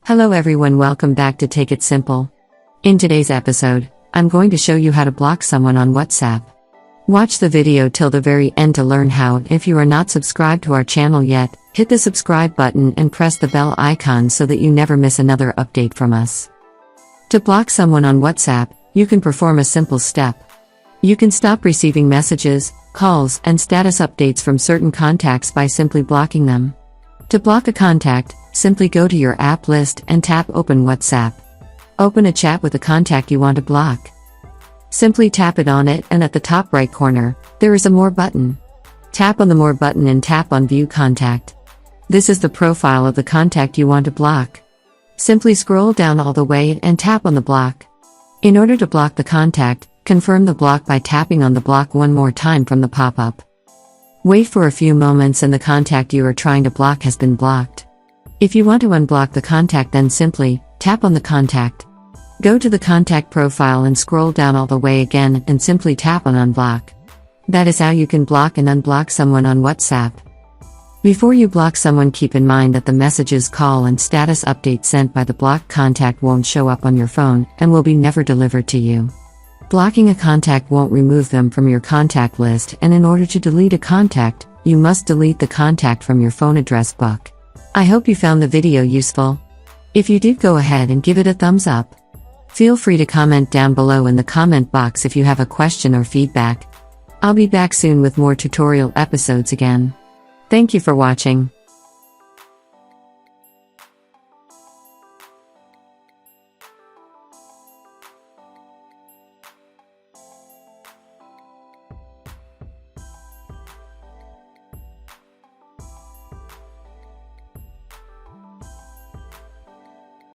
Hello everyone, welcome back to Take It Simple. In today's episode, I'm going to show you how to block someone on WhatsApp. Watch the video till the very end to learn how. If you are not subscribed to our channel yet, hit the subscribe button and press the bell icon so that you never miss another update from us. To block someone on WhatsApp, you can perform a simple step. You can stop receiving messages, calls, and status updates from certain contacts by simply blocking them. To block a contact, simply go to your app list and tap Open WhatsApp. Open a chat with a contact you want to block. Simply tap it on it, and at the top right corner, there is a More button. Tap on the More button and tap on View Contact. This is the profile of the contact you want to block. Simply scroll down all the way and tap on the block. In order to block the contact, confirm the block by tapping on the block one more time from the pop-up. Wait for a few moments and the contact you are trying to block has been blocked. If you want to unblock the contact, then simply tap on the contact. Go to the contact profile and scroll down all the way again and simply tap on Unblock. That is how you can block and unblock someone on WhatsApp. Before you block someone, keep in mind that the messages, call, and status updates sent by the blocked contact won't show up on your phone and will be never delivered to you. Blocking a contact won't remove them from your contact list, and in order to delete a contact, you must delete the contact from your phone address book. I hope you found the video useful. If you did, go ahead and give it a thumbs up. Feel free to comment down below in the comment box if you have a question or feedback. I'll be back soon with more tutorial episodes again. Thank you for watching.